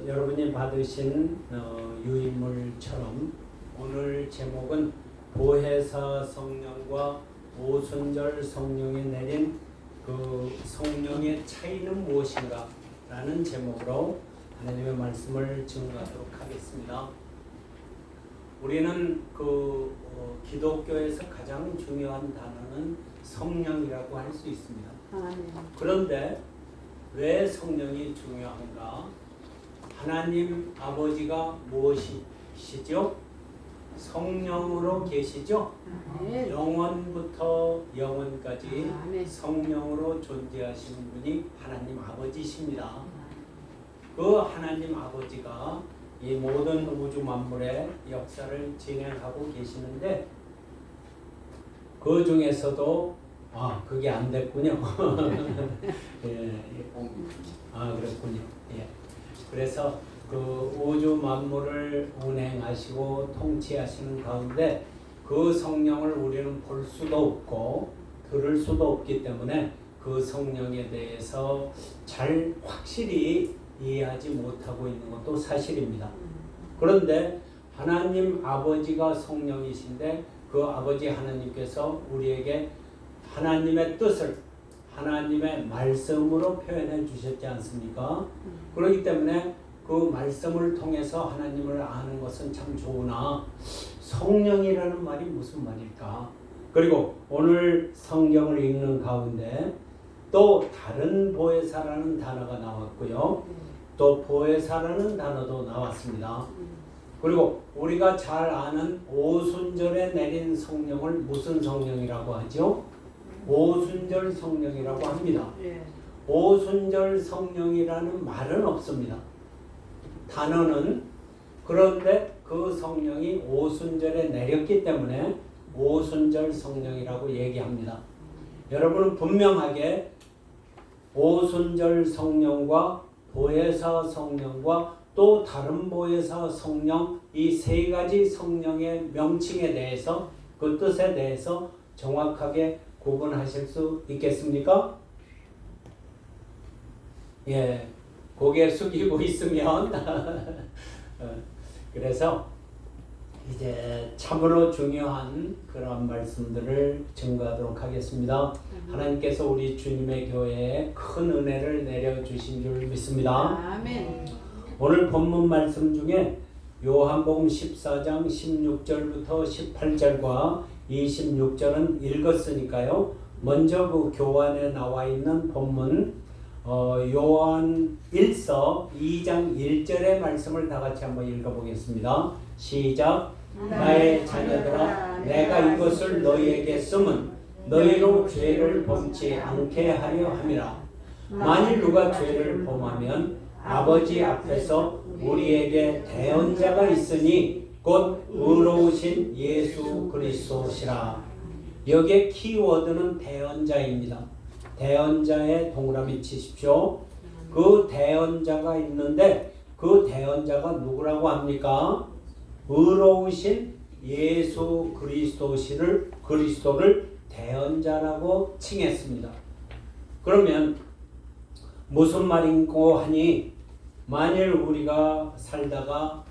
여러분이 받으신 유인물처럼 오늘 제목은 보혜사 성령과 오순절 성령에 내린 그 성령의 차이는 무엇인가 라는 제목으로 하나님의 말씀을 증거하도록 하겠습니다. 우리는 기독교에서 가장 중요한 단어는 성령이라고 할 수 있습니다. 그런데 왜 성령이 중요한가? 하나님 아버지가 무엇이시죠? 성령으로 계시죠? 영원부터 영원까지 성령으로 존재하시는 분이 하나님 아버지십니다. 그 하나님 아버지가 이 모든 우주 만물의 역사를 진행하고 계시는데 그 중에서도 그게 안 됐군요. 그렇군요. 예. 그래서 그 우주 만물을 운행하시고 통치하시는 가운데 그 성령을 우리는 볼 수도 없고 들을 수도 없기 때문에 그 성령에 대해서 잘 확실히 이해하지 못하고 있는 것도 사실입니다. 그런데 하나님 아버지가 성령이신데 그 아버지 하나님께서 우리에게 하나님의 뜻을 하나님의 말씀으로 표현해 주셨지 않습니까? 그렇기 때문에 그 말씀을 통해서 하나님을 아는 것은 참 좋으나 성령이라는 말이 무슨 말일까? 그리고 오늘 성경을 읽는 가운데 또 다른 보혜사라는 단어가 나왔고요. 또 보혜사라는 단어도 나왔습니다. 그리고 우리가 잘 아는 오순절에 내린 성령을 무슨 성령이라고 하죠? 오순절 성령이라고 합니다. 오순절 성령이라는 말은 없습니다. 단어는 그런데 그 성령이 오순절에 내렸기 때문에 오순절 성령이라고 얘기합니다. 여러분은 분명하게 오순절 성령과 보혜사 성령과 또 다른 보혜사 성령 이 세 가지 성령의 명칭에 대해서 그 뜻에 대해서 정확하게 구분하실 수 있겠습니까? 예, 고개 숙이고 있으면 그래서 이제 참으로 중요한 그런 말씀들을 증거하도록 하겠습니다. 하나님께서 우리 주님의 교회에 큰 은혜를 내려주신 줄 믿습니다. 아멘. 오늘 본문 말씀 중에 요한복음 14장 16절부터 18절과 26절은 읽었으니까요. 먼저 그 교환에 나와 있는 본문 요한 1서 2장 1절의 말씀을 다 같이 한번 읽어보겠습니다. 시작. 나의 자녀들아 내가 이것을 너희에게 쓰면 너희로 죄를 범치 않게 하려 함이라. 만일 누가 죄를 범하면 아버지 앞에서 우리에게 대언자가 있으니 곧 의로우신 예수 그리스도시라. 여기에 키워드는 대언자입니다. 대언자에 동그라미 치십시오. 그 대언자가 있는데 그 대언자가 누구라고 합니까? 의로우신 예수 그리스도를 대언자라고 칭했습니다. 그러면 무슨 말인고 하니 만일 우리가 살다가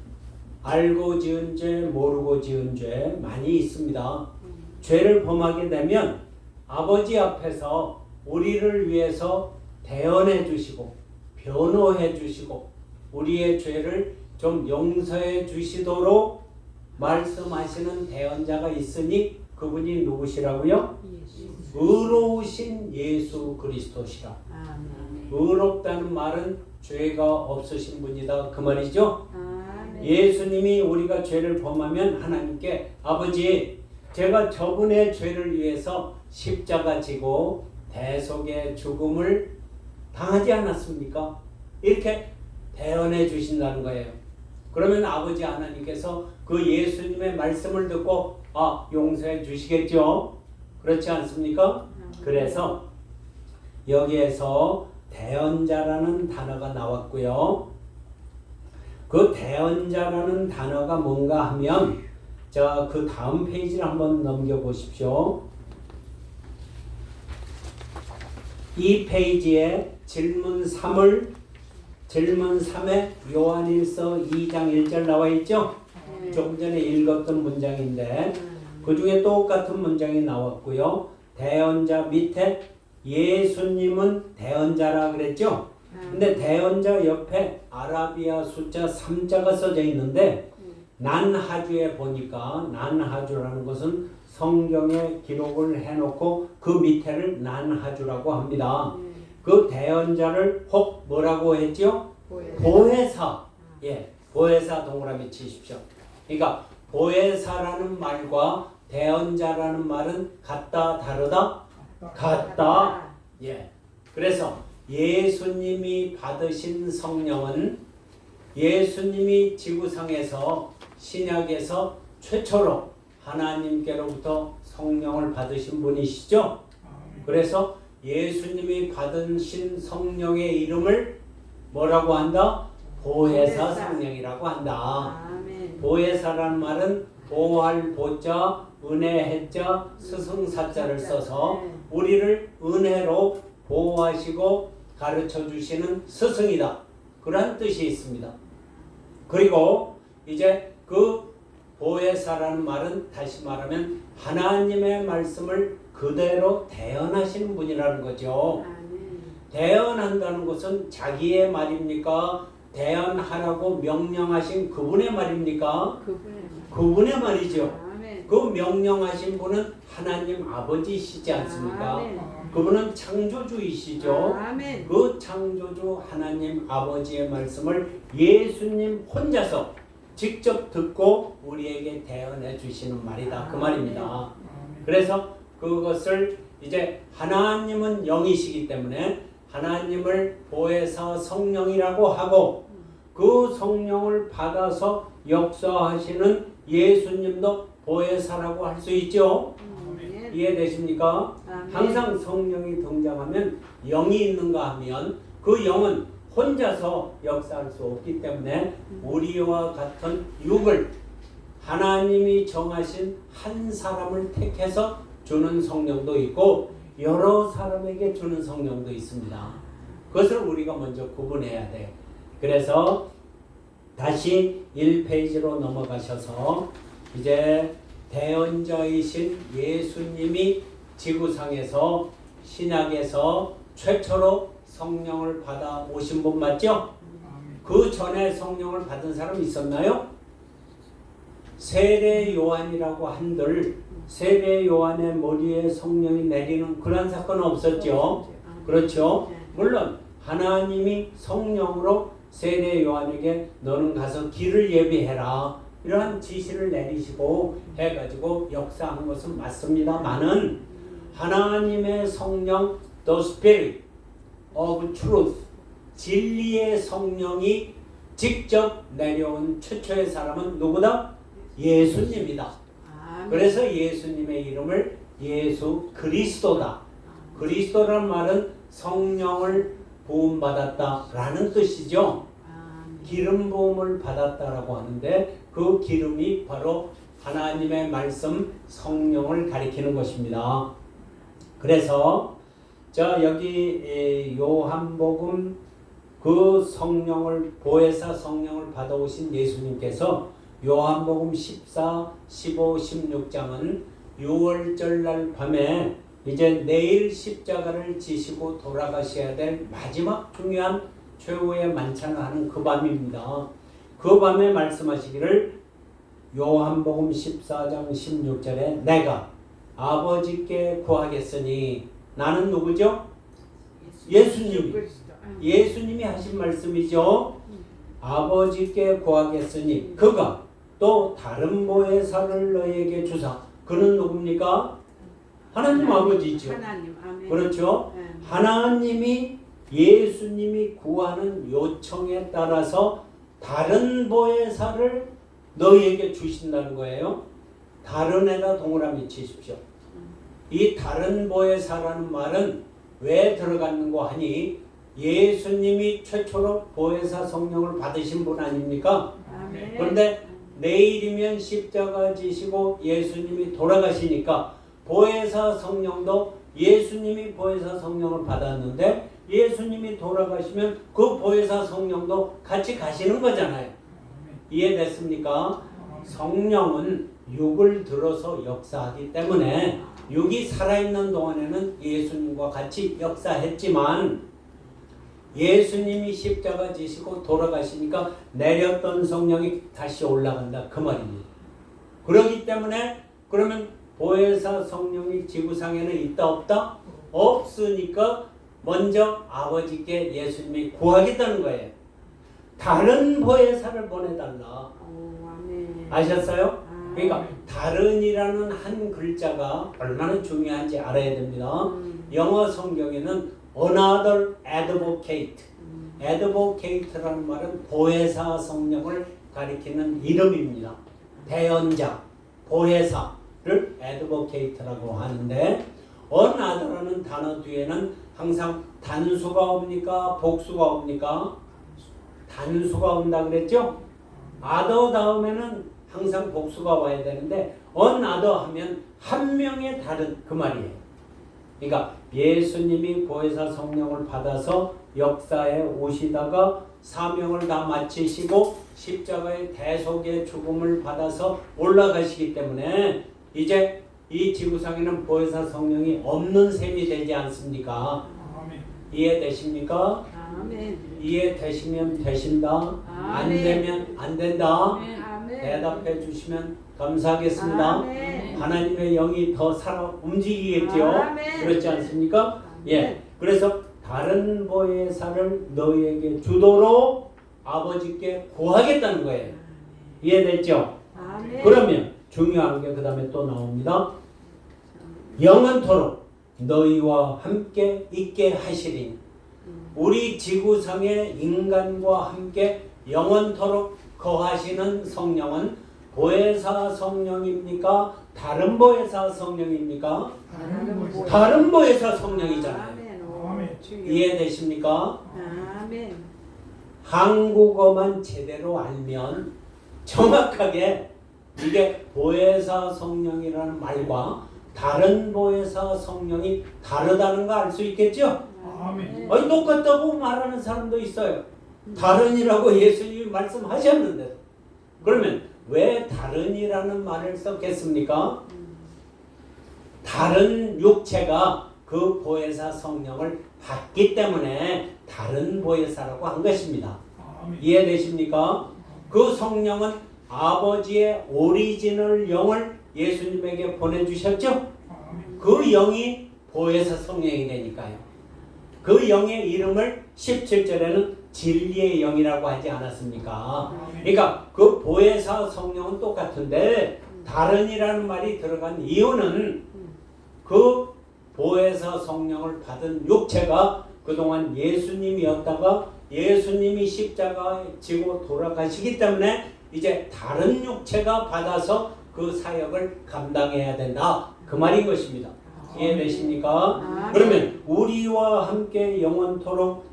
알고 지은 죄 모르고 지은 죄 많이 있습니다. 죄를 범하게 되면 아버지 앞에서 우리를 위해서 대언해 주시고 변호해 주시고 우리의 죄를 좀 용서해 주시도록 말씀하시는 대언자가 있으니 그분이 누구시라고요? 의로우신 예수 그리스도시라. 의롭다는 말은 죄가 없으신 분이다 그 말이죠. 예수님이 우리가 죄를 범하면 하나님께 아버지 제가 저분의 죄를 위해서 십자가 지고 대속의 죽음을 당하지 않았습니까? 이렇게 대언해 주신다는 거예요. 그러면 아버지 하나님께서 그 예수님의 말씀을 듣고 용서해 주시겠죠? 그렇지 않습니까? 그래서 여기에서 대언자라는 단어가 나왔고요. 그 대언자라는 단어가 뭔가 하면 그 다음 페이지를 한번 넘겨보십시오. 이 페이지에 질문 3을 질문 3에 요한일서 2장 1절 나와 있죠? 조금 전에 읽었던 문장인데 그 중에 똑같은 문장이 나왔고요. 대언자 밑에 예수님은 대언자라 그랬죠? 근데 대언자 옆에 아라비아 숫자 3자가 써져 있는데 난하주에 보니까 난하주라는 것은 성경에 기록을 해놓고 그 밑에를 난하주라고 합니다. 그 대언자를 혹 뭐라고 했죠? 보혜사. 예, 보혜사 동그라미 치십시오. 그러니까 보혜사라는 말과 대언자라는 말은 같다, 다르다? 같다. 예. 그래서 예수님이 받으신 성령은 예수님이 지구상에서 신약에서 최초로 하나님께로부터 성령을 받으신 분이시죠. 그래서 예수님이 받으신 성령의 이름을 뭐라고 한다? 보혜사 성령이라고 한다. 보혜사라는 말은 보할 보자, 은혜해자, 스승사자를 써서 우리를 은혜로 보호하시고 가르쳐 주시는 스승이다. 그런 뜻이 있습니다. 그리고 이제 그 보혜사라는 말은 다시 말하면 하나님의 말씀을 그대로 대언하시는 분이라는 거죠. 대언한다는 것은 자기의 말입니까? 대언하라고 명령하신 그분의 말입니까? 그분의 말이죠. 그 명령하신 분은 하나님 아버지시지 않습니까? 그분은 창조주이시죠. 그 창조주 하나님 아버지의 말씀을 예수님 혼자서 직접 듣고 우리에게 대언해 주시는 말이다. 그 말입니다. 그래서 그것을 이제 하나님은 영이시기 때문에 하나님을 보혜사 성령이라고 하고 그 성령을 받아서 역사하시는 예수님도 보혜사라고 할 수 있죠. 이해되십니까? 항상 성령이 등장하면 영이 있는가 하면 그 영은 혼자서 역사할 수 없기 때문에 우리와 같은 육을 하나님이 정하신 한 사람을 택해서 주는 성령도 있고 여러 사람에게 주는 성령도 있습니다. 그것을 우리가 먼저 구분해야 돼. 그래서 다시 1페이지로 넘어가셔서 이제 대언자이신 예수님이 지구상에서 신약에서 최초로 성령을 받아 오신 분 맞죠? 그 전에 성령을 받은 사람 있었나요? 세례 요한이라고 한들 세례 요한의 머리에 성령이 내리는 그런 사건은 없었죠. 그렇죠? 물론 하나님이 성령으로 세례 요한에게 너는 가서 길을 예비해라 이러한 지시를 내리시고 해가지고 역사한 것은 맞습니다만은 하나님의 성령 The Spirit of Truth 진리의 성령이 직접 내려온 최초의 사람은 누구다? 예수님이다. 그래서 예수님의 이름을 예수 그리스도다. 그리스도라는 말은 성령을 부음받았다라는 뜻이죠. 기름 부음을 받았다라고 하는데 그 기름이 바로 하나님의 말씀 성령을 가리키는 것입니다. 그래서 자 여기 요한복음 그 성령을 보혜사 성령을 받아오신 예수님께서 요한복음 14, 15, 16장은 6월절 날 밤에 이제 내일 십자가를 지시고 돌아가셔야 될 마지막 중요한 최후의 만찬을 하는 그 밤입니다. 그 밤에 말씀하시기를 요한복음 14장 16절에 내가 아버지께 구하겠으니 나는 누구죠? 예수님이 하신 말씀이죠. 아버지께 구하겠으니 그가 또 다른 보혜사를 너에게 주사. 그는 누굽니까? 하나님 아버지죠. 그렇죠? 하나님이 예수님이 구하는 요청에 따라서 다른 보혜사를 너희에게 주신다는 거예요. 다른에다 동그라미 치십시오. 이 다른 보혜사라는 말은 왜 들어갔는고 하니 예수님이 최초로 보혜사 성령을 받으신 분 아닙니까? 그런데 내일이면 십자가 지시고 예수님이 돌아가시니까 보혜사 성령도 예수님이 보혜사 성령을 받았는데 예수님이 돌아가시면 그 보혜사 성령도 같이 가시는 거잖아요. 이해됐습니까? 성령은 육을 들어서 역사하기 때문에 육이 살아있는 동안에는 예수님과 같이 역사했지만 예수님이 십자가 지시고 돌아가시니까 내렸던 성령이 다시 올라간다 그 말입니다. 그렇기 때문에 그러면 보혜사 성령이 지구상에는 있다 없다? 없으니까 먼저 아버지께 예수님이 구하겠다는 거예요. 다른 보혜사를 보내달라. 아셨어요? 그러니까 다른이라는 한 글자가 얼마나 중요한지 알아야 됩니다. 영어 성경에는 another advocate, advocate라는 말은 보혜사 성령을 가리키는 이름입니다. 대언자, 보혜사를 advocate라고 하는데 another라는 단어 뒤에는 항상 단수가 옵니까? 복수가 옵니까? 단수가 온다 그랬죠? other 다음에는 항상 복수가 와야 되는데 another 하면 한 명의 다른 그 말이에요. 그러니까 예수님이 보혜사 성령을 받아서 역사에 오시다가 사명을 다 마치시고 십자가의 대속의 죽음을 받아서 올라가시기 때문에 이제 이 지구상에는 보혜사 성령이 없는 셈이 되지 않습니까? 아멘. 이해되십니까? 아멘. 이해되시면 되신다. 아멘. 안 되면 안 된다. 아멘. 대답해 주시면 감사하겠습니다. 아멘. 하나님의 영이 더 살아 움직이겠죠. 아멘. 그렇지 않습니까? 아멘. 예. 그래서 다른 보혜사를 너희에게 주도록 아버지께 구하겠다는 거예요. 이해됐죠? 아멘. 그러면 중요한 게 그 다음에 또 나옵니다. 영원토록 너희와 함께 있게 하시리니. 우리 지구상의 인간과 함께 영원토록 거하시는 성령은 보혜사 성령입니까? 다른 보혜사 성령입니까? 다른 보혜사 성령이잖아요. 아멘. 이해되십니까? 아멘. 한국어만 제대로 알면 정확하게 이게 보혜사 성령이라는 말과 다른 보혜사 성령이 다르다는 거 알 수 있겠죠? 아멘. 아니, 똑같다고 말하는 사람도 있어요. 다른이라고 예수님이 말씀하셨는데 그러면 왜 다른이라는 말을 썼겠습니까? 다른 육체가 그 보혜사 성령을 받기 때문에 다른 보혜사라고 한 것입니다. 이해되십니까? 그 성령은 아버지의 오리지널 영을 예수님에게 보내주셨죠? 그 영이 보혜사 성령이 되니까요. 그 영의 이름을 17절에는 진리의 영이라고 하지 않았습니까? 그러니까 그 보혜사 성령은 똑같은데 다른이라는 말이 들어간 이유는 그 보혜사 성령을 받은 육체가 그동안 예수님이었다가 예수님이 십자가에 지고 돌아가시기 때문에 이제 다른 육체가 받아서 그 사역을 감당해야 된다. 그 말인 것입니다. 이해되십니까? 그러면 우리와 함께 영원토록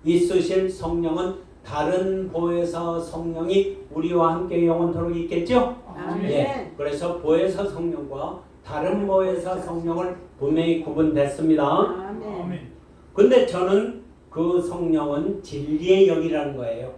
있으실 성령은 다른 보혜사 성령이 우리와 함께 영원토록 있겠죠? 예. 그래서 보혜사 성령과 다른 보혜사 성령을 분명히 구분됐습니다. 근데 저는 그 성령은 진리의 영이라는 거예요.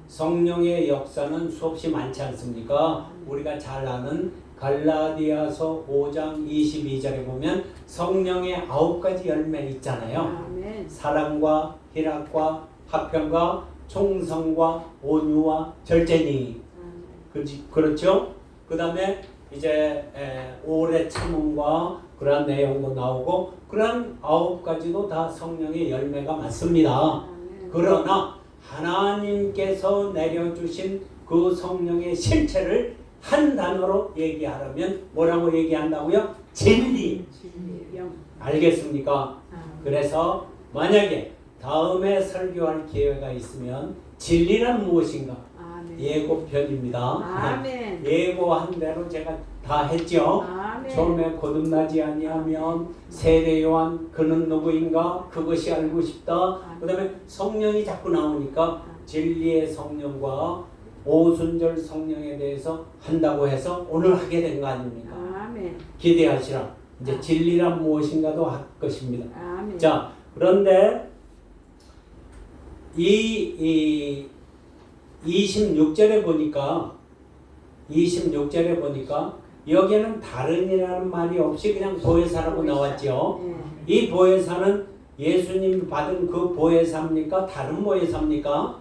성령의 역사는 수없이 많지 않습니까? 우리가 잘 아는 갈라디아서 5장 22절에 보면 성령의 9가지 열매 있잖아요. 사랑과 희락과 화평과 총성과 온유와 절제니. 그렇죠? 그 다음에 이제 오래 참음과 그런 내용도 나오고 그런 9가지도 다 성령의 열매가 맞습니다. 그러나 하나님께서 내려주신 그 성령의 실체를 한 단어로 얘기하려면 뭐라고 얘기한다고요? 진리. 알겠습니까? 그래서 만약에 다음에 설교할 기회가 있으면 진리란 무엇인가? 예고편입니다. 예고한 대로 제가 다 했죠. 처음에 거듭나지 아니하면 세례 요한 그는 누구인가? 그것이 알고 싶다. 그 다음에 성령이 자꾸 나오니까 진리의 성령과 오순절 성령에 대해서 한다고 해서 오늘 하게 된 거 아닙니까? 기대하시라. 이제 진리란 무엇인가도 할 것입니다. 자, 그런데 이 26절에 보니까 여기에는 다른이라는 말이 없이 그냥 보혜사라고 나왔죠. 이 보혜사는 예수님이 받은 그 보혜사입니까? 다른 보혜사입니까?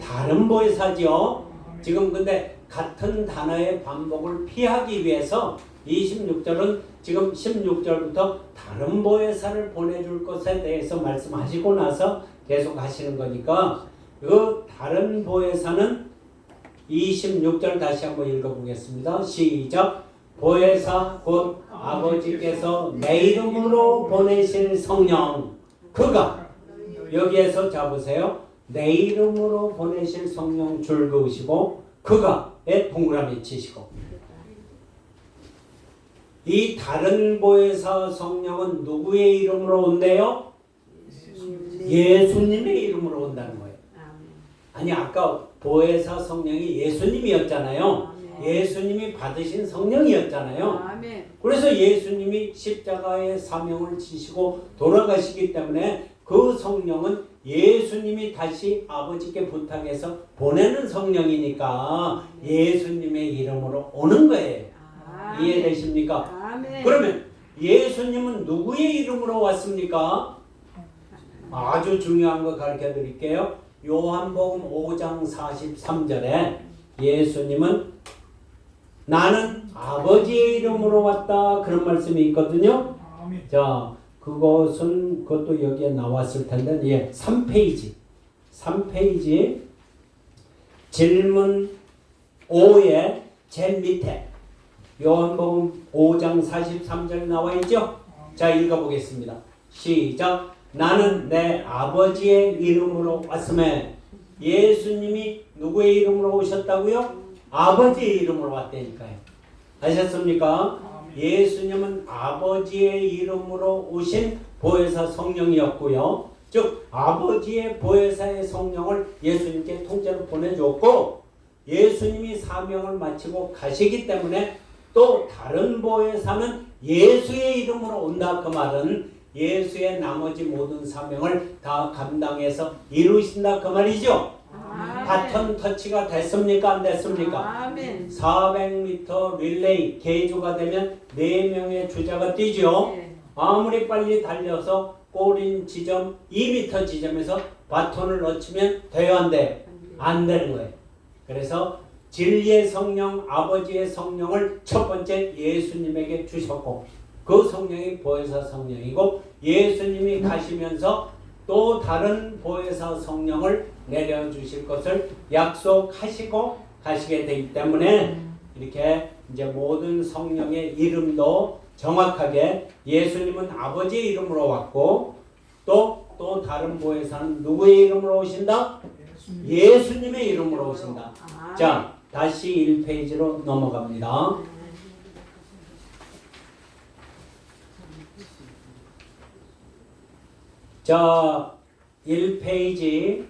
다른 보혜사죠. 지금 근데 같은 단어의 반복을 피하기 위해서 26절은 지금 16절부터 다른 보혜사를 보내줄 것에 대해서 말씀하시고 나서 계속 하시는 거니까 그 다른 보혜사는 26절 다시 한번 읽어보겠습니다. 시작. 보혜사 곧 아버지께서 내 이름으로 보내실 성령 그가 여기에서 잡으세요. 내 이름으로 보내실 성령 줄 그으시고 그가에 동그라미 치시고 이 다른 보혜사 성령은 누구의 이름으로 온대요? 예수님의 이름으로 온다는 거예요. 아니 아까 보혜사 성령이 예수님이었잖아요. 예수님이 받으신 성령이었잖아요. 그래서 예수님이 십자가의 사명을 지시고 돌아가시기 때문에 그 성령은 예수님이 다시 아버지께 부탁해서 보내는 성령이니까 예수님의 이름으로 오는 거예요. 이해되십니까? 그러면 예수님은 누구의 이름으로 왔습니까? 아주 중요한 거 가르쳐 드릴게요. 요한복음 5장 43절에 예수님은 나는 아버지의 이름으로 왔다 그런 말씀이 있거든요. 자, 그것도 여기에 나왔을 텐데, 예, 3페이지 질문 5의 제일 밑에 요한복음 5장 43절 나와 있죠? 자, 읽어보겠습니다. 시작. 나는 내 아버지의 이름으로 왔음에 예수님이 누구의 이름으로 오셨다고요? 아버지의 이름으로 왔다니까요. 아셨습니까? 예수님은 아버지의 이름으로 오신 보혜사 성령이었고요. 즉 아버지의 보혜사의 성령을 예수님께 통째로 보내줬고 예수님이 사명을 마치고 가시기 때문에 또 다른 보혜사는 예수의 이름으로 온다. 그 말은 예수의 나머지 모든 사명을 다 감당해서 이루신다 그 말이죠. 바톤 터치가 됐습니까? 안 됐습니까? 400m 릴레이 개주가 되면 4명의 주자가 뛰죠. 아무리 빨리 달려서 골인 지점 2m 지점에서 바톤을 놓치면 돼요? 안 돼요? 안 되는 거예요. 그래서 진리의 성령, 아버지의 성령을 첫 번째 예수님에게 주셨고 그 성령이 보혜사 성령이고 예수님이 가시면서 또 다른 보혜사 성령을 내려주실 것을 약속하시고 가시게 되기 때문에 이렇게 이제 모든 성령의 이름도 정확하게 예수님은 아버지의 이름으로 왔고 또 다른 보혜사는 누구의 이름으로 오신다? 예수님의 이름으로 오신다. 자, 다시 1페이지로 넘어갑니다. 자, 1페이지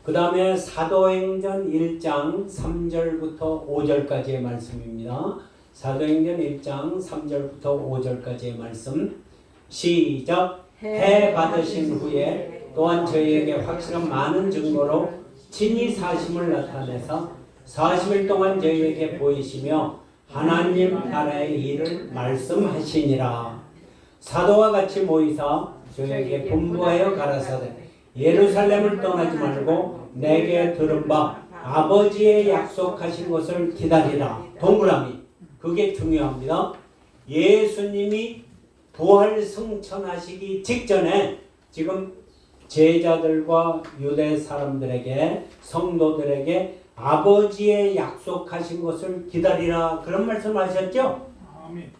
그 다음에 사도행전 1장 3절부터 5절까지의 말씀입니다. 사도행전 1장 3절부터 5절까지의 말씀 시작. 해 받으신 후에 또한 저희에게 확실한 많은 증거로 친히 사심을 나타내서 40일 동안 저희에게 보이시며 하나님 나라의 일을 말씀하시니라. 사도와 같이 모이사 저희에게 분부하여 가라사대 예루살렘을 떠나지 말고 내게 들은 바 아버지의 약속하신 것을 기다리라. 동그라미. 그게 중요합니다. 예수님이 부활 승천하시기 직전에 지금 제자들과 유대 사람들에게 성도들에게 아버지의 약속하신 것을 기다리라 그런 말씀하셨죠? 아멘.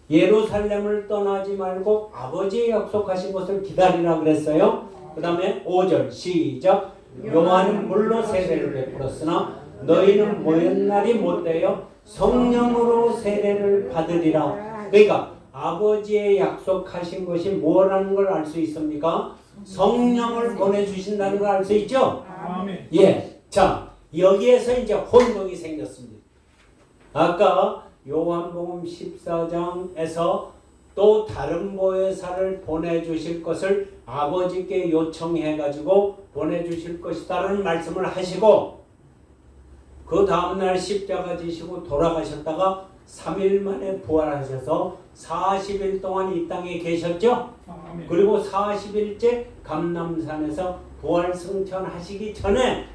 예루살렘을 떠나지 말고 아버지의 약속하신 것을 기다리라 그랬어요. 그 다음에 5절 시작. 요한은 물로 세례를 베풀었으나 너희는 모인 날이 못되어 성령으로 세례를 받으리라. 그러니까 아버지의 약속하신 것이 뭐라는 걸 알 수 있습니까? 성령을 보내주신다는 걸 알 수 있죠? 아멘. 예. 자, 여기에서 이제 혼동이 생겼습니다. 아까 요한복음 14장에서 또 다른 보혜사를 보내주실 것을 아버지께 요청해가지고 보내주실 것이다라는 말씀을 하시고 그 다음날 십자가 지시고 돌아가셨다가 3일 만에 부활하셔서 40일 동안 이 땅에 계셨죠. 그리고 40일째 감람산에서 부활 승천하시기 전에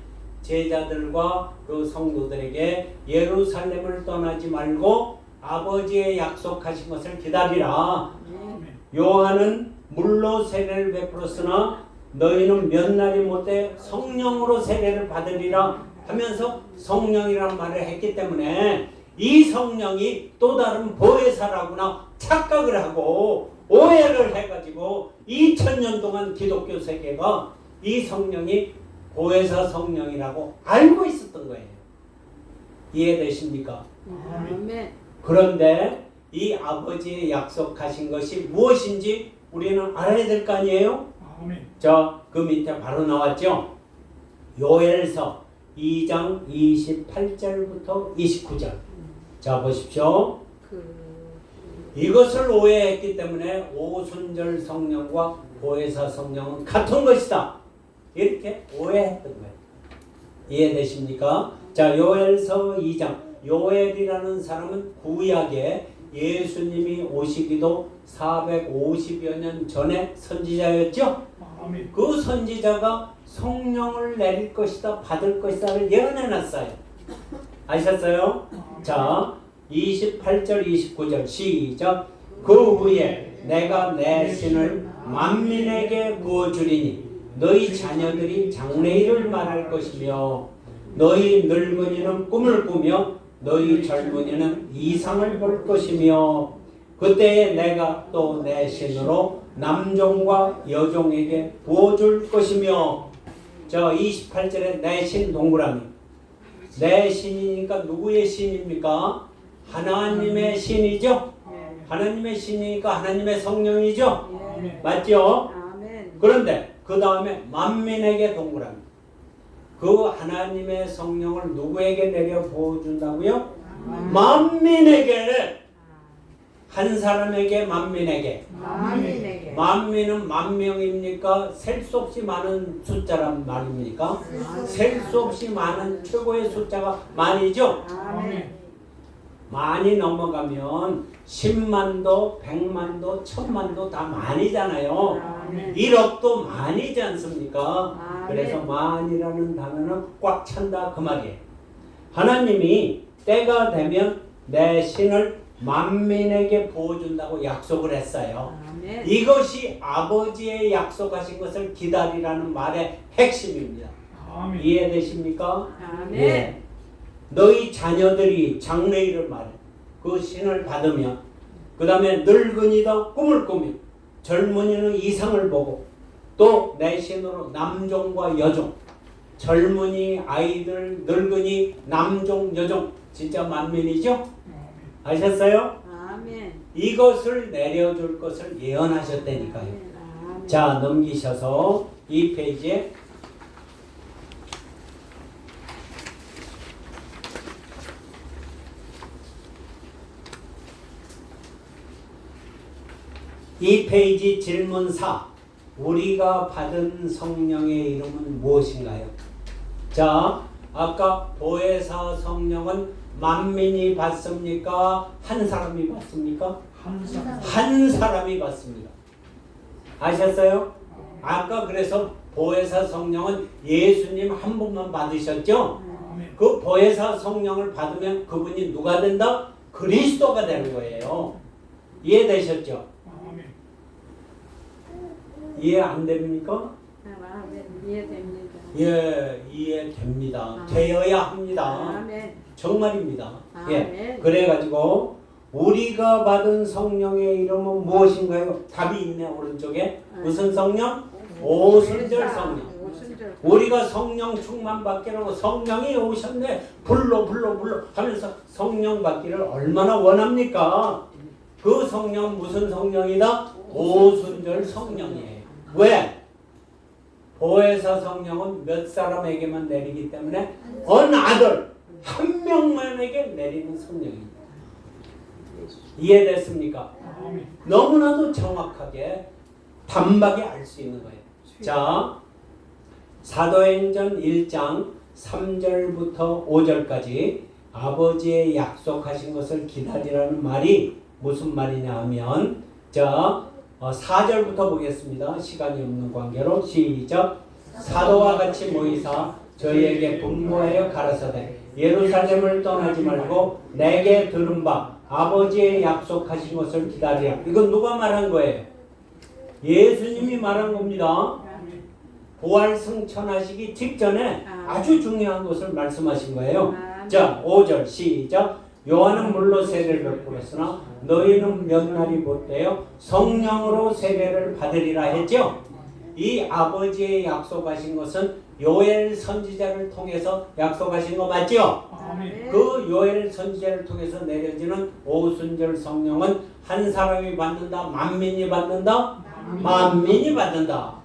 제자들과 그 성도들에게 예루살렘을 떠나지 말고 아버지의 약속하신 것을 기다리라. 요한은 물로 세례를 베풀었으나 너희는 몇 날이 못해 성령으로 세례를 받으리라 하면서 성령이라는 말을 했기 때문에 이 성령이 또 다른 보혜사라구나 착각을 하고 오해를 해가지고 2000년 동안 기독교 세계가 이 성령이 보혜사 성령이라고 알고 있었던 거예요. 이해되십니까? 아멘. 그런데 이 아버지의 약속하신 것이 무엇인지 우리는 알아야 될 거 아니에요? 자, 그 밑에 바로 나왔죠. 요엘서 2장 28절부터 29절. 자, 보십시오. 이것을 오해했기 때문에 오순절 성령과 보혜사 성령은 같은 것이다. 이렇게 오해했던 거예요. 이해되십니까? 자, 요엘서 2장. 요엘이라는 사람은 구약에 예수님이 오시기도 450여 년 전에 선지자였죠. 그 선지자가 성령을 내릴 것이다, 받을 것이다를 예언해놨어요. 아셨어요? 자, 28절 29절 시작. 그 후에 내가 내 신을 만민에게 부어주리니 너희 자녀들이 장래일을 말할 것이며 너희 늙은이는 꿈을 꾸며 너희 젊은이는 이상을 볼 것이며 그때에 내가 또 내 신으로 남종과 여종에게 부어줄 것이며. 자, 28절에 내 신 동그라미. 내 신이니까 누구의 신입니까? 하나님의 신이죠. 하나님의 신이니까 하나님의 성령이죠. 맞죠? 그런데 그 다음에 만민에게 동그라미. 그 하나님의 성령을 누구에게 내려 부어준다고요? 만민에게. 한 사람에게 만민에게. 만민은 만 명입니까? 셀 수 없이 많은 숫자란 말입니까? 셀 수 없이 많은 최고의 숫자가 만이죠. 만이 넘어가면 10만도, 100만도, 1000만도 다 만이잖아요. 1억도 만이지 않습니까? 그래서 만이라는 단어는 꽉 찬다 그 말이에요. 하나님이 때가 되면 내 신을 만민에게 부어준다고 약속을 했어요. 이것이 아버지의 약속하신 것을 기다리라는 말의 핵심입니다. 이해되십니까? 예. 너희 자녀들이 장래일을 말해. 그 신을 받으면 그 다음에 늙은이도 꿈을 꾸며 젊은이는 이상을 보고 또 내 신으로 남종과 여종, 젊은이, 아이들, 늙은이, 남종, 여종, 진짜 만민이죠? 아셨어요? 이것을 내려줄 것을 예언하셨다니까요. 자, 넘기셔서 이 페이지에 이 페이지 질문 4. 우리가 받은 성령의 이름은 무엇인가요? 자, 아까 보혜사 성령은 만민이 받습니까? 한 사람이 받습니까? 한 사람이 받습니다. 아셨어요? 아까 그래서 보혜사 성령은 예수님 한 분만 받으셨죠? 그 보혜사 성령을 받으면 그분이 누가 된다? 그리스도가 되는 거예요. 이해되셨죠? 이해 안 됩니까? 이해됩니다. 예, 이해됩니다. 되어야 합니다. 정말입니다. 예, 그래가지고 우리가 받은 성령의 이름은 무엇인가요? 답이 있네, 오른쪽에. 무슨 성령? 오순절 성령. 우리가 성령 충만 받기라고 성령이 오셨네. 불러 하면서 성령 받기를 얼마나 원합니까? 그 성령 무슨 성령이다? 오순절 성령이에요. 왜? 보혜사 성령은 몇 사람에게만 내리기 때문에 어느 아들 한 명만에게 내리는 성령입니다. 이해됐습니까? 너무나도 정확하게 단박에 알 수 있는 거예요. 자, 사도행전 1장 3절부터 5절까지 아버지의 약속하신 것을 기다리라는 말이 무슨 말이냐 하면, 자, 4절부터 보겠습니다. 시간이 없는 관계로 시작. 사도와 같이 모이사 저희에게 분부하여 가라사대 예루살렘을 떠나지 말고 내게 들은 바 아버지의 약속하신 것을 기다리라. 이건 누가 말한 거예요? 예수님이 말한 겁니다. 부활 승천하시기 직전에 아주 중요한 것을 말씀하신 거예요. 자, 5절 시작. 요한은 물로 세례를 베풀었으나 너희는 몇 날이 못되어 성령으로 세례를 받으리라 했죠. 이 아버지의 약속하신 것은 요엘 선지자를 통해서 약속하신 거 맞죠? 그 요엘 선지자를 통해서 내려지는 오순절 성령은 한 사람이 받는다, 만민이 받는다? 만민이 받는다.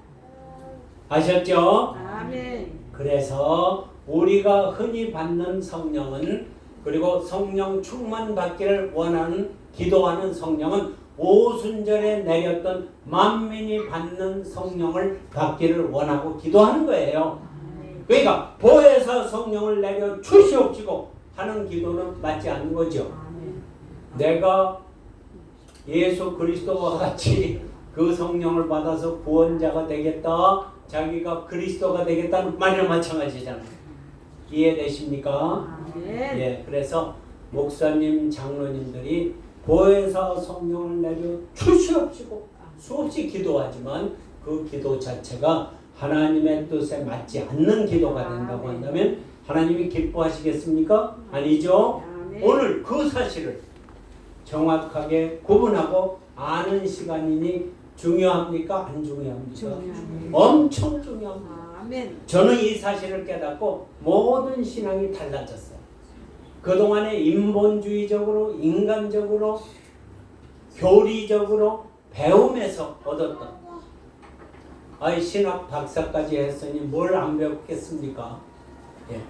아셨죠? 아멘. 그래서 우리가 흔히 받는 성령은, 그리고 성령 충만 받기를 원하는 기도하는 성령은 오순절에 내렸던 만민이 받는 성령을 받기를 원하고 기도하는 거예요. 그러니까 보혜사 성령을 내려 주시옵시고 하는 기도는 맞지 않는 거죠. 내가 예수 그리스도와 같이 그 성령을 받아서 구원자가 되겠다, 자기가 그리스도가 되겠다는 말이랑 마찬가지잖아요. 이해되십니까? 예, 그래서 목사님, 장로님들이 보혜사 성령을 내려 주시옵시고 수없이 기도하지만 그 기도 자체가 하나님의 뜻에 맞지 않는 기도가 된다고 한다면 하나님이 기뻐하시겠습니까? 아니죠. 오늘 그 사실을 정확하게 구분하고 아는 시간이니 중요합니까? 안 중요합니까? 엄청 중요합니다. 저는 이 사실을 깨닫고 모든 신앙이 달라졌어요. 그동안에 인본주의적으로, 인간적으로, 교리적으로 배움에서 얻었던, 신학 박사까지 했으니 뭘 안 배웠겠습니까? 예.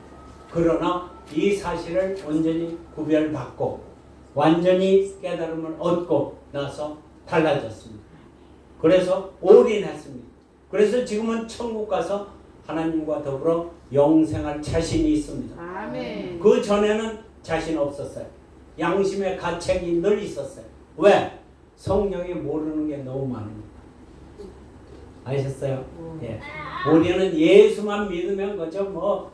그러나 이 사실을 온전히 구별받고 완전히 깨달음을 얻고 나서 달라졌습니다. 그래서 올인했습니다. 그래서 지금은 천국 가서 하나님과 더불어 영생할 자신이 있습니다. 아멘. 그 전에는 자신 없었어요. 양심의 가책이 늘 있었어요. 왜? 성령이 모르는 게 너무 많으니까. 아셨어요? 예. 우리는 예수만 믿으면 그저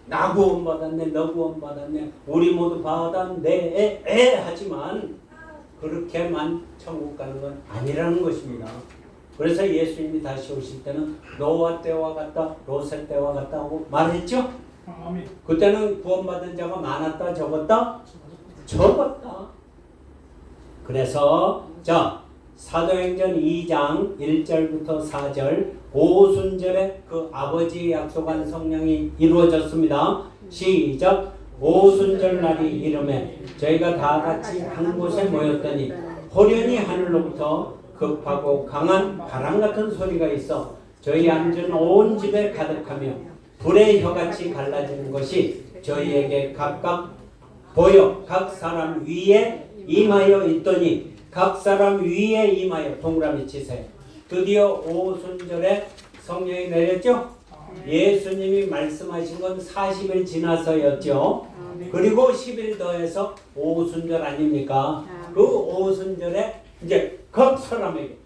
나 구원 받았네, 너 구원 받았네, 우리 모두 받았네, 하지만 그렇게만 천국 가는 건 아니라는 것입니다. 그래서 예수님이 다시 오실 때는 노아 때와 같다, 롯의 때와 같다 하고 말했죠? 그때는 구원받은 자가 많았다, 적었다? 적었다. 그래서 자, 사도행전 2장 1절부터 4절 오순절에 그 아버지 약속한 성령이 이루어졌습니다. 시작. 오순절 날이 이름에 저희가 다 같이 한 곳에 모였더니 호련히 하늘로부터 급하고 강한 바람 같은 소리가 있어 저희 앉은 온 집에 가득하며 불의 혀같이 갈라지는 것이 저희에게 각각 보여 각 사람 위에 임하여 있더니 각 사람 위에 임하여 동그라미 치세요. 드디어 오순절에 성령이 내렸죠? 예수님이 말씀하신 건 40일 지나서였죠. 그리고 10일 더해서 오순절 아닙니까? 그 오순절에 이제 각 사람에게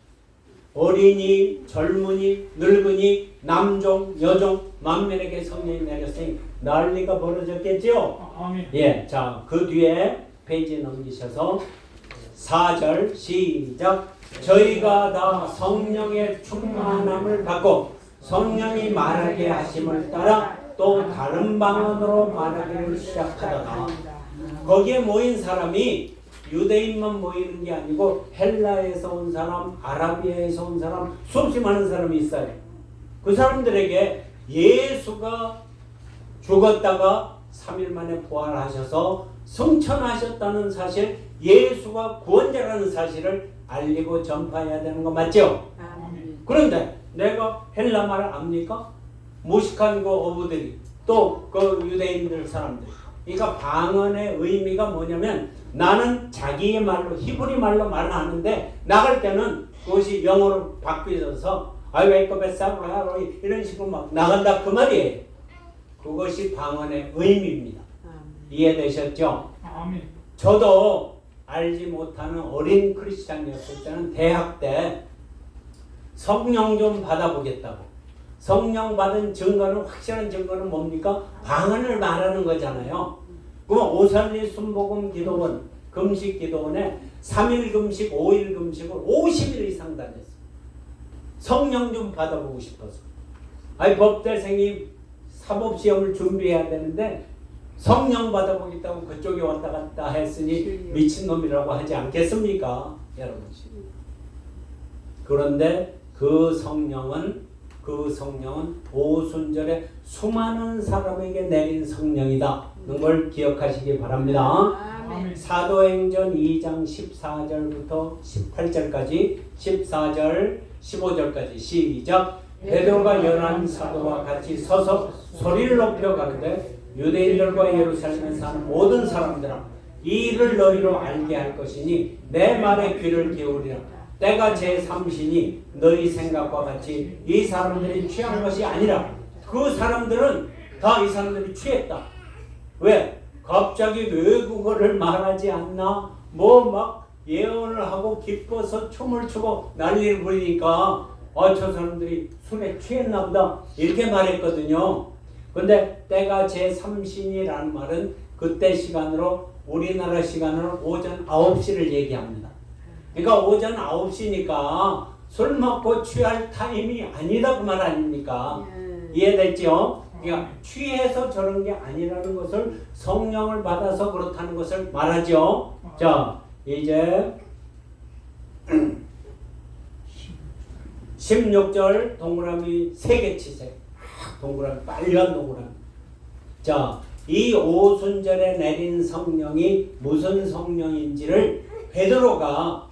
어린이, 젊은이, 늙은이, 남종, 여종, 만민에게 성령이 내렸으니 난리가 벌어졌겠죠? 예, 자, 그 뒤에 페이지 넘기셔서 4절 시작. 저희가 다 성령의 충만함을 받고 성령이 말하게 하심을 따라 또 다른 방언으로 말하기를 시작하다가 거기에 모인 사람이 유대인만 모이는 게 아니고 헬라에서 온 사람, 아라비아에서 온 사람, 수없이 많은 사람이 있어요. 그 사람들에게 예수가 죽었다가 3일 만에 부활하셔서 승천하셨다는 사실, 예수가 구원자라는 사실을 알리고 전파해야 되는 거 맞죠? 그런데 내가 헬라 말을 압니까? 무식한 그 어부들이 또 그 유대인들 사람들 그러니까 방언의 의미가 뭐냐면 나는 자기의 말로 히브리 말로 말을 하는데 나갈 때는 그것이 영어로 바뀌어서 I wake up at 7 이런 식으로 막 나간다 그 말이에요. 그것이 방언의 의미입니다. 이해되셨죠? 아멘. 저도 알지 못하는 어린 크리스찬이었을 때는 대학 때 성령 좀 받아보겠다고. 성령 받은 증거는 확실한 증거는 뭡니까? 방언을 말하는 거잖아요. 그럼 오살리 순복음 기도원 금식 기도원에 3일 금식 5일 금식을 50일 이상 다녔어요. 성령 좀 받아보고 싶어서. 아니 법대생이 사법시험을 준비해야 되는데 성령 받아보겠다고 그쪽에 왔다 갔다 했으니 미친놈이라고 하지 않겠습니까? 여러분. 그런데 그 성령은 오순절에 수많은 사람에게 내린 성령이다. 이런 걸 기억하시기 바랍니다. 아멘. 사도행전 2장 14절부터 18절까지 14절 15절까지 시작. 베드로가 11 사도와 같이 서서 소리를 높여 가르되 유대인들과 예루살렘에 사는 모든 사람들아 이 일을 너희로 알게 할 것이니 내 말에 귀를 기울이라. 때가 제3시니 너희 생각과 같이 이 사람들이 취한 것이 아니라 그 사람들은 다 이 사람들이 취했다. 왜? 갑자기 외국어를 말하지 않나? 뭐 막 예언을 하고 기뻐서 춤을 추고 난리를 부리니까 저 사람들이 술에 취했나 보다 이렇게 말했거든요. 근데 때가 제3신이라는 말은 그때 시간으로 우리나라 시간으로 오전 9시를 얘기합니다. 그러니까 오전 9시니까 술 먹고 취할 타임이 아니다 그 말 아닙니까? 이해됐죠? 그러니까 취해서 저런 게 아니라는 것을 성령을 받아서 그렇다는 것을 말하죠. 자, 이제 16절 동그라미 3개 치세요. 동그라미 빨간 동그라미. 자, 이 오순절에 내린 성령이 무슨 성령인지를 베드로가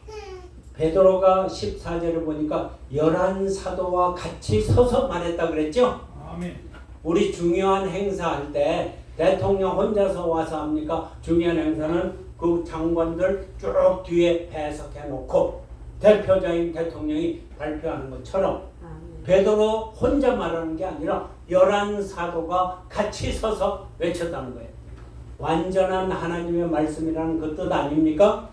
14절을 보니까 11사도와 같이 서서 말했다 그랬죠? 아멘. 우리 중요한 행사할 때 대통령 혼자서 와서 합니까? 중요한 행사는 그 장관들 쭉 뒤에 배석해 놓고 대표자인 대통령이 발표하는 것처럼 베드로 혼자 말하는 게 아니라 11사도가 같이 서서 외쳤다는 거예요. 완전한 하나님의 말씀이라는 그 뜻 아닙니까?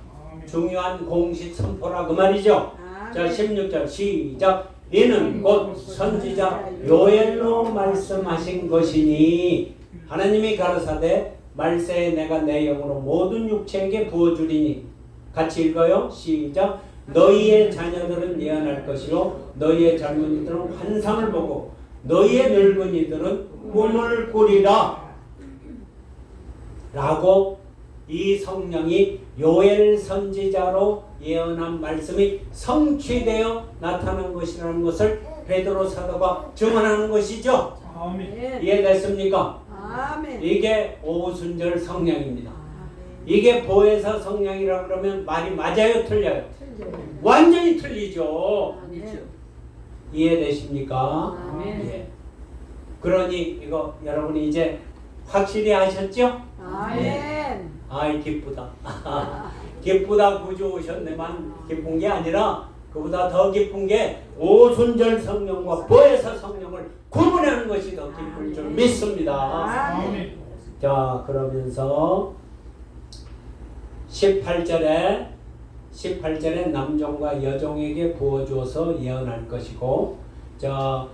중요한 공식 선포라 그 말이죠. 자, 16절 시작. 이는 곧 선지자 요엘로 말씀하신 것이니 하나님이 가라사대 말세에 내가 내 영으로 모든 육체에게 부어주리니. 같이 읽어요. 시작. 너희의 자녀들은 예언할 것이요 너희의 젊은이들은 환상을 보고 너희의 늙은이들은 꿈을 꾸리라. 라고 이 성령이 요엘 선지자로 예언한 말씀이 성취되어 나타난 것이라는 것을 베드로 사도가 증언하는 것이죠. 아멘. 이해됐습니까? 아멘. 이게 오순절 성령입니다. 이게 보혜사 성령이라 그러면 말이 맞아요, 틀려요? 완전히 틀리죠. 이해되십니까? 아멘. 예. 그러니 이거 여러분이 이제 확실히 아셨죠? 아멘. 아이 기쁘다. 기쁘다 구주 오셨네만 기쁜 게 아니라 그보다 더 기쁜 게 오순절 성령과 보혜사 성령을 구분하는 것이 더 기쁠 줄 믿습니다. 아멘. 자, 그러면서 18절에 남종과 여종에게 부어주어서 예언할 것이고, 자,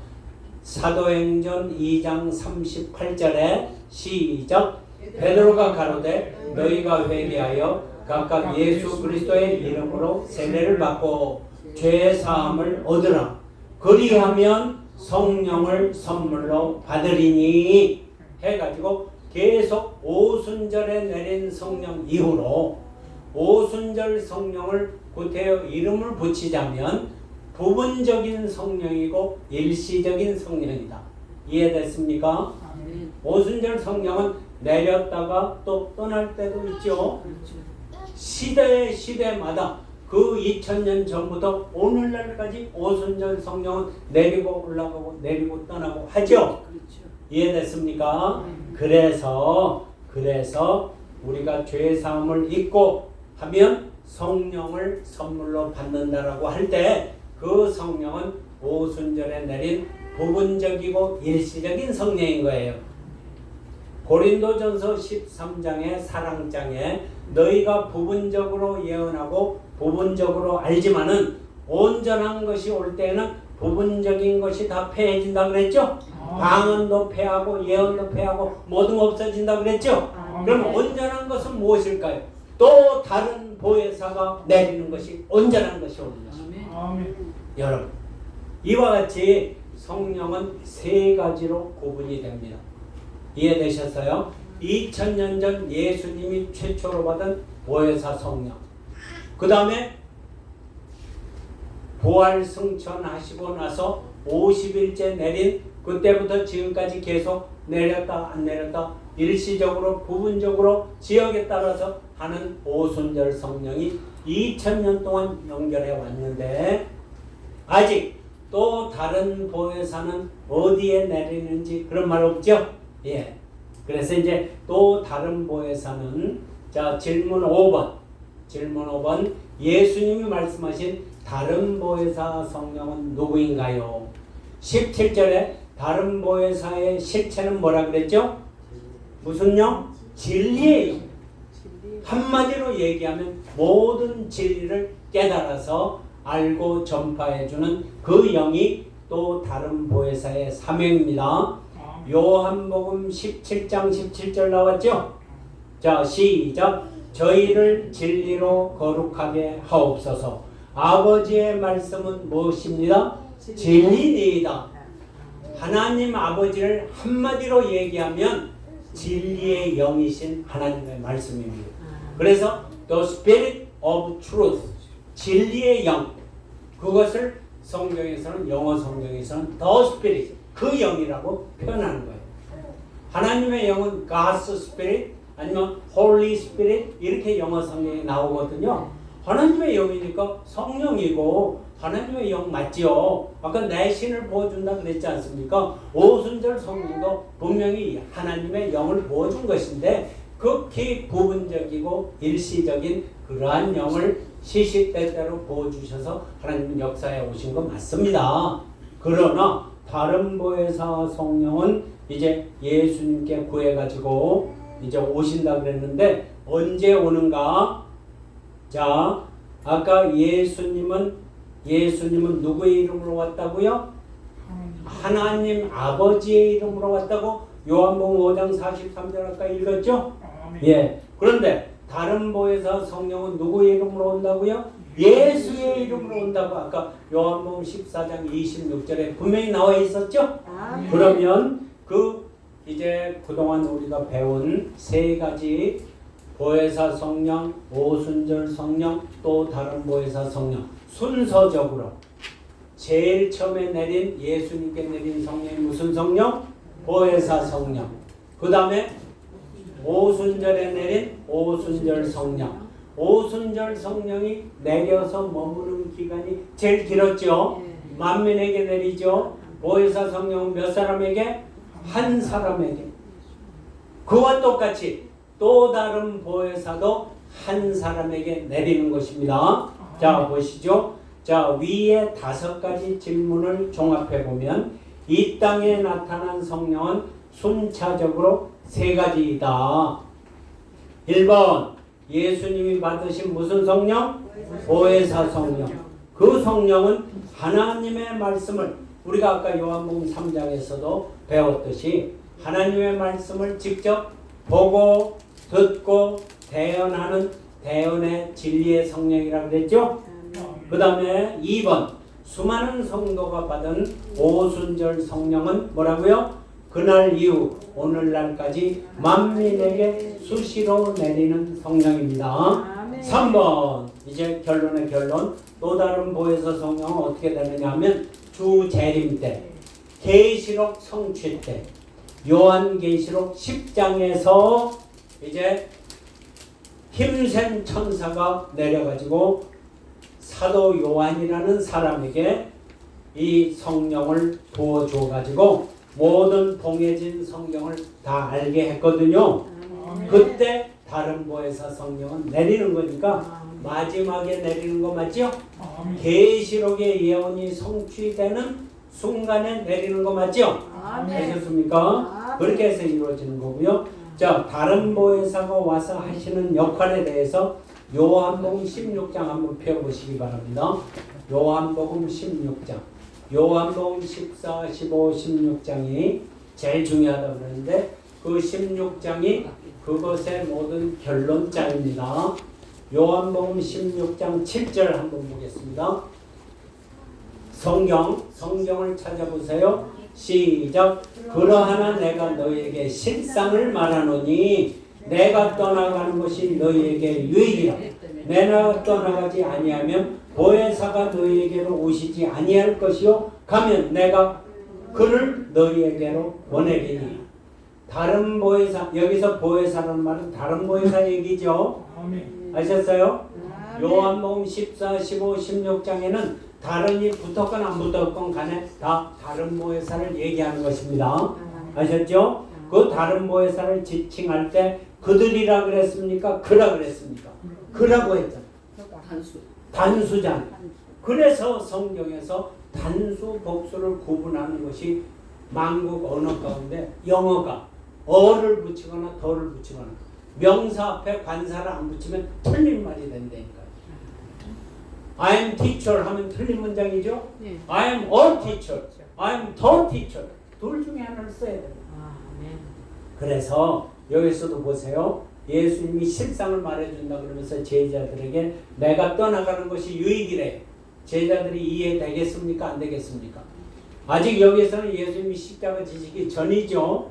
사도행전 2장 38절에 시작. 베드로가 가로되 너희가 회개하여 각각 예수 그리스도의 이름으로 세례를 받고 죄 사함을 얻으라. 그리하면 성령을 선물로 받으리니 해가지고 계속 오순절에 내린 성령 이후로 오순절 성령을 구태여 이름을 붙이자면 부분적인 성령이고 일시적인 성령이다. 이해됐습니까? 오순절 성령은 내렸다가 또 떠날 때도 있죠. 시대마다 그 2000년 전부터 오늘날까지 오순절 성령은 내리고 올라가고 내리고 떠나고 하죠. 이해됐습니까? 그래서 그래서 우리가 죄 사함을 잊고 하면 성령을 선물로 받는다라고 할 때 그 성령은 오순절에 내린 부분적이고 일시적인 성령인 거예요. 고린도전서 13장의 사랑장에 너희가 부분적으로 예언하고 부분적으로 알지만은 온전한 것이 올 때는 부분적인 것이 다 패해진다 그랬죠? 방언도 패하고 예언도 패하고 모든 없어진다 그랬죠? 그럼 온전한 것은 무엇일까요? 또 다른 보혜사가 내리는 것이 온전한 것이 오는 것입니다. 여러분, 이와 같이 성령은 세 가지로 구분이 됩니다. 이해되셨어요? 2000년 전 예수님이 최초로 받은 보혜사 성령, 그 다음에 부활 승천하시고 나서 50일째 내린, 그때부터 지금까지 계속 내렸다 안 내렸다 일시적으로 부분적으로 지역에 따라서 하는 오순절 성령이 2000년 동안 연결해 왔는데, 아직 또 다른 보혜사는 어디에 내리는지 그런 말 없죠? 예. 그래서 이제 또 다른 보혜사는, 자, 질문 5번 예수님이 말씀하신 다른 보혜사 성령은 누구인가요? 17절에 다른 보혜사의 실체는 뭐라 그랬죠? 무슨 영? 진리의 영. 한마디로 얘기하면 모든 진리를 깨달아서 알고 전파해주는 그 영이 또 다른 보혜사의 사명입니다. 요한복음 17장 17절 나왔죠? 자, 시작. 저희를 진리로 거룩하게 하옵소서. 아버지의 말씀은 무엇입니다? 진리니이다. 하나님 아버지를 한마디로 얘기하면 진리의 영이신 하나님의 말씀입니다. 그래서 The Spirit of Truth, 진리의 영, 그것을 성경에서는, 영어 성경에서는 The Spirit, 그 영이라고 표현하는 거예요. 하나님의 영은 God's Spirit 아니면 Holy Spirit 이렇게 영어 성경에 나오거든요. 하나님의 영이니까 성령이고 하나님의 영 맞지요. 아까 내 신을 부어준다 그랬지 않습니까? 오순절 성령도 분명히 하나님의 영을 부어준 것인데 극히 부분적이고 일시적인 그러한 영을 시시때때로 부어주셔서 하나님은 역사에 오신 거 맞습니다. 그러나 다른 보혜사 성령은 이제 예수님께 구해가지고 이제 오신다 그랬는데 언제 오는가? 자, 아까 예수님은 누구의 이름으로 왔다고요? 하나님 아버지의 이름으로 왔다고 요한복음 5장 43절 아까 읽었죠? 예. 그런데 다른 보혜사 성령은 누구의 이름으로 온다고요? 예수의 이름으로 온다고 아까 요한복음 14장 26절에 분명히 나와 있었죠? 그러면 이제 그동안 우리가 배운 세 가지 보혜사 성령, 오순절 성령, 또 다른 보혜사 성령 순서적으로 제일 처음에 내린 예수님께 내린 성령이 무슨 성령? 보혜사 성령. 그 다음에 오순절에 내린 오순절 성령. 오순절 성령이 내려서 머무는 기간이 제일 길었죠. 만민에게 내리죠. 보혜사 성령은 몇 사람에게? 한 사람에게. 그와 똑같이 또 다른 보혜사도 한 사람에게 내리는 것입니다. 자, 보시죠. 자, 위에 5가지 질문을 종합해 보면 이 땅에 나타난 성령은 순차적으로 3가지이다. 1번 예수님이 받으신 무슨 성령? 보혜사 성령. 그 성령은 하나님의 말씀을 우리가 아까 요한복음 3장에서도 배웠듯이 하나님의 말씀을 직접 보고 듣고 대언하는 대언의 진리의 성령이라고 그랬죠? 그 다음에 2번 수많은 성도가 받은 오순절 성령은 뭐라고요? 그날 이후 오늘날까지 만민에게 수시로 내리는 성령입니다. 3번 이제 결론의 결론. 또 다른 보혜사 성령은 어떻게 되느냐 하면 주 재림 때, 계시록 성취 때, 요한계시록 10장에서 이제 힘센 천사가 내려가지고 사도 요한이라는 사람에게 이 성령을 부어줘 가지고 모든 봉해진 성경을 다 알게 했거든요. 그때 다른 보혜사 성령은 내리는 거니까 마지막에 내리는 거 맞죠? 계시록의 예언이 성취되는 순간에 내리는 거 맞죠? 아셨습니까? 그렇게 해서 이루어지는 거고요. 자, 다른 보혜사가 와서 하시는 역할에 대해서 요한복음 16장 한번 펴보시기 바랍니다. 요한복음 16장. 요한복음 14, 15, 16장이 제일 중요하다고 그러는데 그 16장이 그것의 모든 결론자입니다. 요한복음 16장 7절 한번 보겠습니다. 성경을 찾아보세요. 시작. 그러하나 내가 너희에게 실상을 말하노니 내가 떠나가는 것이 너희에게 유익이라. 내가 떠나가지 아니하면 보혜사가 너희에게로 오시지 아니할 것이요 가면 내가 그를 너희에게로 보내리니. 다른 보혜사, 여기서 보혜사라는 말은 다른 보혜사 얘기죠. 아셨어요? 요한복음 14, 15, 16장에는 다른이 붙었건 안 붙었건 간에 다 다른 보혜사를 얘기하는 것입니다. 아셨죠? 그 다른 보혜사를 지칭할 때 그들이라 그랬습니까? 그라 그랬습니까? 그라고 했잖아요. 단수잖아요. 그래서 성경에서 단수, 복수를 구분하는 것이 만국 언어 가운데 영어가 어를 붙이거나 더를 붙이거나 명사 앞에 관사를 안 붙이면 틀린 말이 된다니까요. I am teacher 하면 틀린 문장이죠. I am a teacher, I am the teacher. 둘 중에 하나를 써야 됩니다. 그래서 여기서도 보세요. 예수님이 실상을 말해준다 그러면서 제자들에게 내가 떠나가는 것이 유익이래. 제자들이 이해되겠습니까? 안 되겠습니까? 아직 여기서는 예수님이 십자가 지시기 전이죠.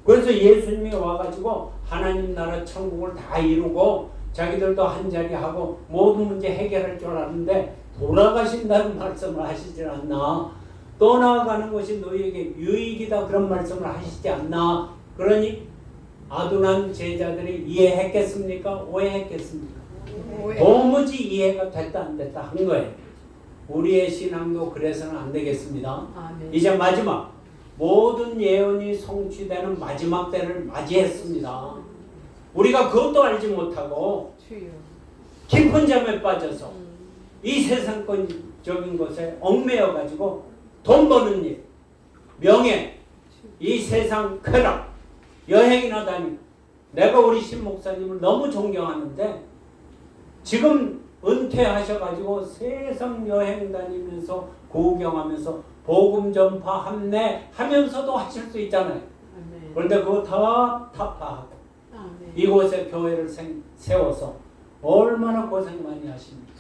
그래서 예수님이 와가지고 하나님 나라 천국을 다 이루고 자기들도 한자리 하고 모든 문제 해결할 줄 알았는데 돌아가신다는 말씀을 하시지 않나. 떠나가는 것이 너희에게 유익이다 그런 말씀을 하시지 않나. 그러니 아둔한 제자들이 이해했겠습니까? 오해했겠습니까? 도무지 이해가 됐다 안 됐다 한 거예요. 우리의 신앙도 그래서는 안 되겠습니다. 이제 마지막 모든 예언이 성취되는 마지막 때를 맞이했습니다. 우리가 그것도 알지 못하고 깊은 잠에 빠져서 이 세상적인 것에 얽매여 가지고 돈 버는 일, 명예, 이 세상 쾌락, 여행이나 다니고. 내가 우리 신 목사님을 너무 존경하는데 지금 은퇴하셔가지고 세상 여행 다니면서 구경하면서 복음 전파 함내하면서도 하실 수 있잖아요. 그런데 그거 다 타파하고 이곳에 교회를 세워서 얼마나 고생 많이 하십니까?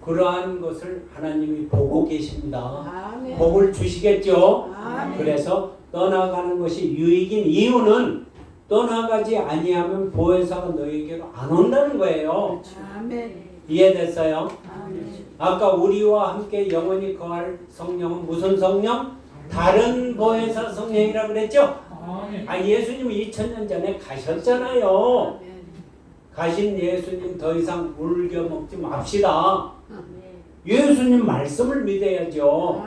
그러한 것을 하나님이 보고 계십니다. 복을 주시겠죠. 그래서 떠나가는 것이 유익인 이유는 떠나가지 아니하면 보혜사가 너희에게로 안 온다는 거예요. 이해됐어요? 아까 우리와 함께 영원히 거할 성령은 무슨 성령? 다른 보혜사 성령이라고 그랬죠? 예수님 2000년 전에 가셨잖아요. 가신 예수님 더 이상 울겨 먹지 맙시다. 예수님 말씀을 믿어야죠.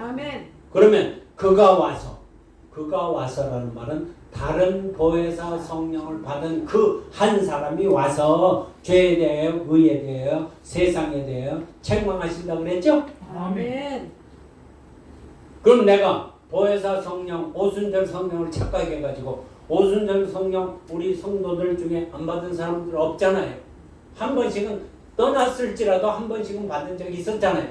그러면 그가 와서라는 말은 다른 보혜사 성령을 받은 그 한 사람이 와서 죄에 대하여 의에 대하여 세상에 대하여 책망하신다고 그랬죠? 그럼 내가 보혜사 성령, 오순절 성령을 착각해가지고 오순절 성령 우리 성도들 중에 안 받은 사람들 없잖아요. 한 번씩은 떠났을지라도 한 번씩은 받은 적이 있었잖아요.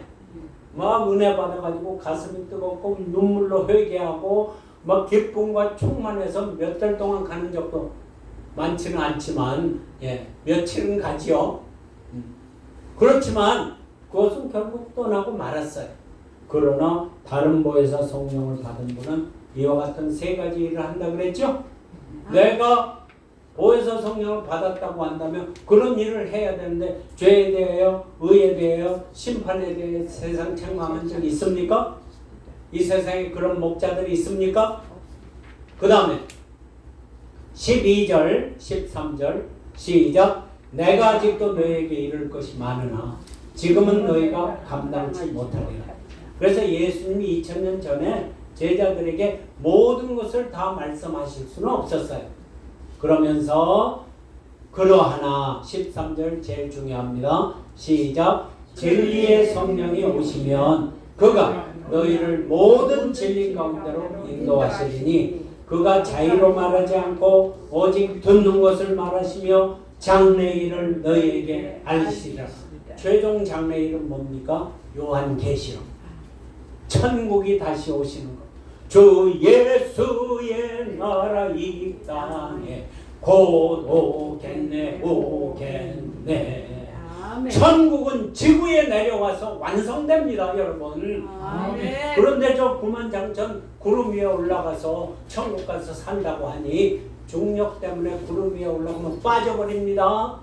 막 은혜 받아가지고 가슴이 뜨겁고 눈물로 회개하고 막 기쁨과 충만해서 몇 달 동안 가는 적도 많지는 않지만 며칠은 가지요. 그렇지만 그것은 결국 떠나고 말았어요. 그러나 다른 보혜사 성령을 받은 분은 이와 같은 세 가지 일을 한다 그랬죠. 내가 보혜사 성령을 받았다고 한다면 그런 일을 해야 되는데 죄에 대하여 의에 대하여 심판에 대해 세상 책망한 적이 있습니까? 이 세상에 그런 목자들이 있습니까? 그 다음에 12절 13절 시작. 내가 아직도 너희에게 이를 것이 많으나 지금은 너희가 감당치 못하리라. 그래서 예수님이 2000년 전에 제자들에게 모든 것을 다 말씀하실 수는 없었어요. 그러면서 그러하나 13절 제일 중요합니다. 시작. 진리의 성령이 오시면 그가 너희를 모든 진리 가운데로 인도하시리니 그가 자의로 말하지 않고 오직 듣는 것을 말하시며 장래일을 너희에게 알리시리라. 최종 장래일은 뭡니까? 요한계시록. 천국이 다시 오시는 것. 주 예수의 나라 이 땅에 곧 오겠네 오겠네. 아멘. 천국은 지구에 내려와서 완성됩니다, 여러분. 아멘. 그런데 저 구만장천 구름 위에 올라가서 천국 가서 산다고 하니 중력 때문에 구름 위에 올라가면 빠져버립니다.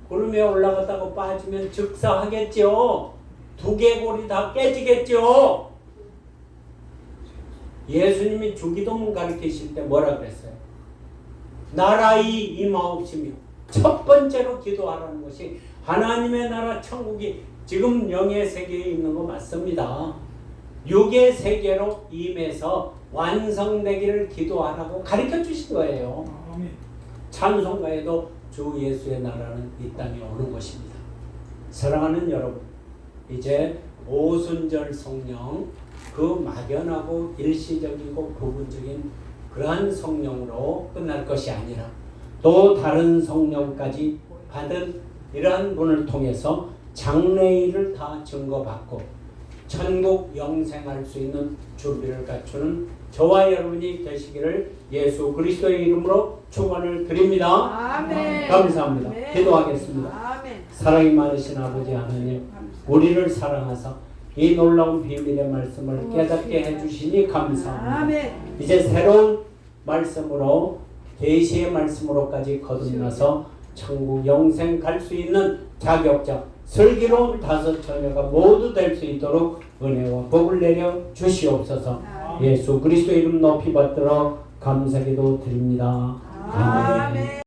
구름 위에 올라갔다고 빠지면 즉사하겠죠. 두개골이 다 깨지겠죠. 예수님이 주기도문 가르치실 때 뭐라 그랬어요? 나라의 임하옵시며 첫 번째로 기도하라는 것이 하나님의 나라 천국이 지금 영의 세계에 있는 거 맞습니다. 육의 세계로 임해서 완성되기를 기도하라고 가르쳐 주신 거예요. 찬송가에도 주 예수의 나라는 이 땅에 오는 것입니다. 사랑하는 여러분, 이제 오순절 성령, 그 막연하고 일시적이고 부분적인 그러한 성령으로 끝날 것이 아니라 또 다른 성령까지 받은 이러한 분을 통해서 장래일을 다 증거받고 천국 영생할 수 있는 준비를 갖추는 저와 여러분이 되시기를 예수 그리스도의 이름으로 축원을 드립니다. 아멘. 감사합니다. 아멘. 기도하겠습니다. 아멘. 사랑이 많으신 아버지 하나님, 우리를 사랑하사 이 놀라운 비밀의 말씀을 깨닫게 해주시니 감사합니다. 아멘. 이제 새로운 말씀으로 계시의 말씀으로까지 거듭나서 천국 영생 갈 수 있는 자격자 슬기로운 다섯 처녀가 모두 될 수 있도록 은혜와 복을 내려 주시옵소서. 예수 그리스도 이름 높이 받들어 감사기도 드립니다.